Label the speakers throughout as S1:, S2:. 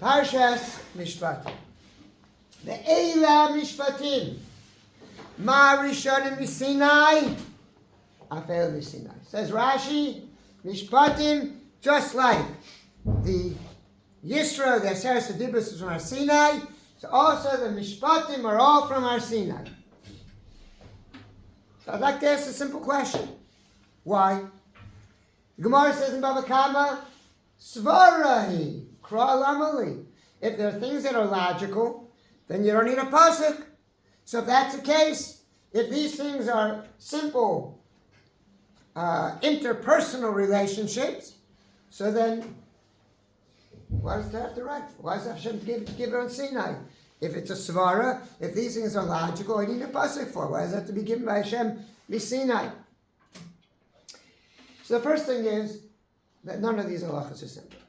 S1: Parshas Mishpatim. Ve'ela Mishpatim. Ma Rishonim Sinai. Afel Sinai. Says Rashi, Mishpatim, just like the Yisro, the Aseret Dibros is from our Sinai, so also the Mishpatim are all from our Sinai. So I'd like to ask a simple question. Why? The Gemara says in Bava Kama, Svarahi, Kral Amali. If there are things that are logical, then you don't need a pasuk. So if that's the case, if these things are simple interpersonal relationships, so then why does it have to write? Why does Hashem give it on Sinai? If it's a svara, if these things are logical, I need a pasuk for. Why does it have to be given by Hashem Sinai? So the first thing is that none of these halachas are simple.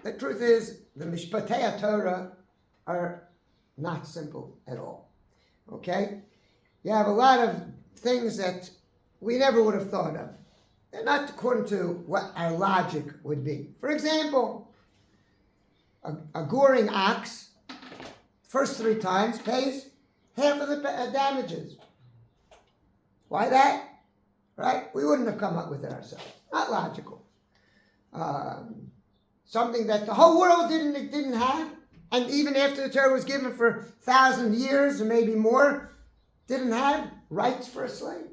S1: The truth is, the Mishpatei Torah are not simple at all. Okay? You have a lot of things that we never would have thought of. They're not according to what our logic would be. For example, a goring ox, first 3 times, pays half of the damages. Why that? Right? We wouldn't have come up with it ourselves. Not logical. Something that the whole world didn't have, and even after the Torah was given for 1,000 years or maybe more, didn't have rights for a slave.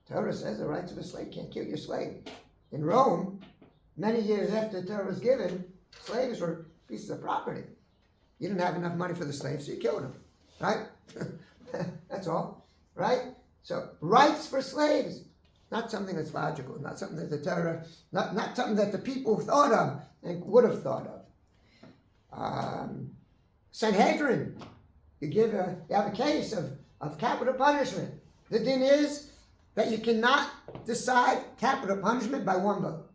S1: Torah says the rights of a slave, can't kill your slave. In Rome, many years after the Torah was given, slaves were pieces of property. You didn't have enough money for the slaves, so you killed them. Right? That's all. Right? So, rights for slaves. Not something that's logical, not something that the Torah, not something that the people thought of and would have thought of. Sanhedrin, you have a case of capital punishment. The din is that you cannot decide capital punishment by 1 vote.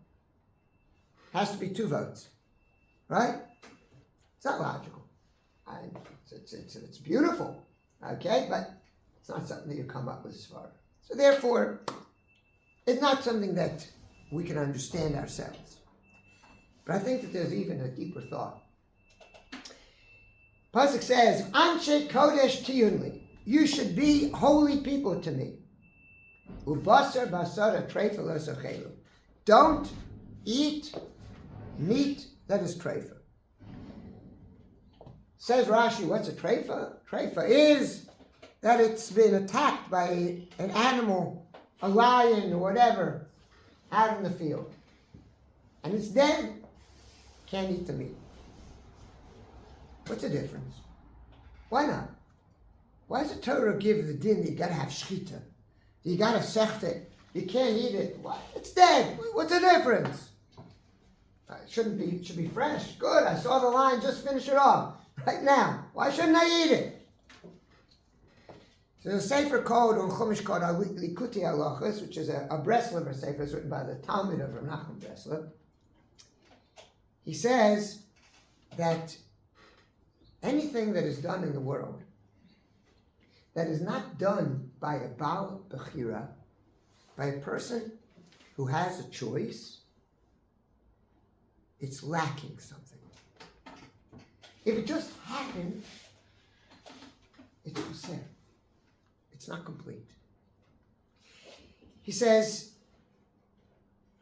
S1: It has to be 2 votes. Right? It's not logical. It's beautiful. Okay? But it's not something that you come up with as far. So therefore, it's not something that we can understand ourselves. But I think that there's even a deeper thought. Pasuk says, Anshe Kodesh Tiyunli, you should be holy people to me. Ubasar basara treifa l'sochelu. Don't eat meat that is treifa. Says Rashi, what's a treifa? Treifa is that it's been attacked by an animal, a lion or whatever, out in the field. And it's dead. Can't eat the meat. What's the difference? Why not? Why does the Torah give the din that you got to have shchita? You got to secht it. You can't eat it. Why? It's dead. What's the difference? It should be fresh. Good. I saw the lion just finish it off right now. Why shouldn't I eat it? There's a sefer called on Chumash called Likuti Halachos, which is a Breslever sefer. It's written by the Talmud of Rav Nachman Breslev. He says that anything that is done in the world that is not done by a Baal Bechira, by a person who has a choice, it's lacking something. If it just happened, it's upset. It's not complete. He says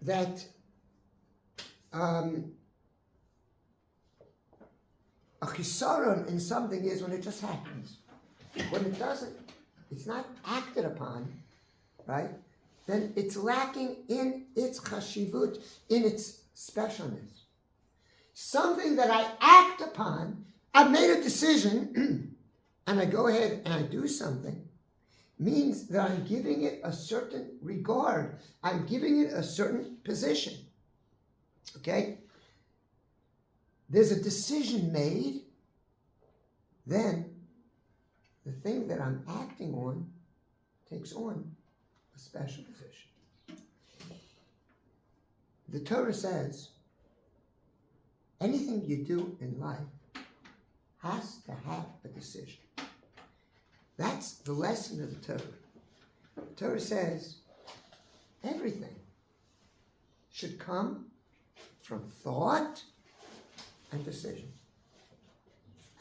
S1: that a chisaron in something is when it just happens. When it doesn't, it's not acted upon, right? Then it's lacking in its chashivut, in its specialness. Something that I act upon, I've made a decision, and I go ahead and I do something, means that I'm giving it a certain regard. I'm giving it a certain position. Okay? There's a decision made, then the thing that I'm acting on takes on a special position. The Torah says anything you do in life has to have a decision. That's the lesson of the Torah. The Torah says everything should come from thought and decision.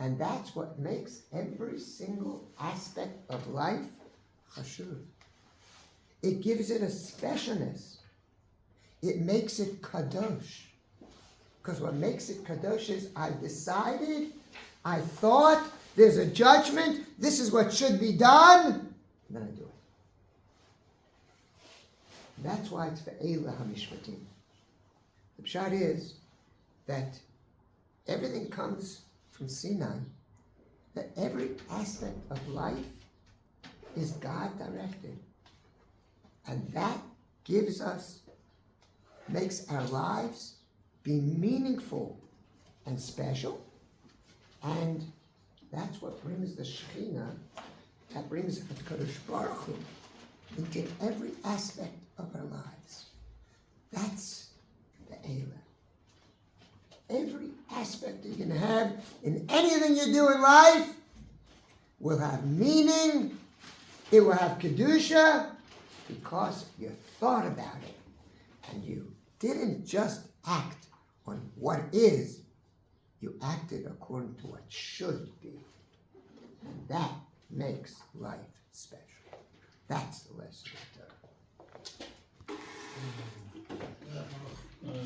S1: And that's what makes every single aspect of life chashuv. It gives it a specialness. It makes it kadosh. Because what makes it kadosh is I decided, I thought, there's a judgment, this is what should be done, and then I do it. That's why it's ve'ela ha-mishpatim. The pshat is that everything comes from Sinai, that every aspect of life is God directed. And that gives us, makes our lives be meaningful and special. And that's what brings the Shekhinah, that brings HaKadosh Baruch Hu into every aspect of our lives. That's the Eila. Every aspect you can have in anything you do in life will have meaning. It will have Kedusha because you thought about it. And you didn't just act on what is, you acted according to what should be. And that makes life special. That's the lesson of Torah.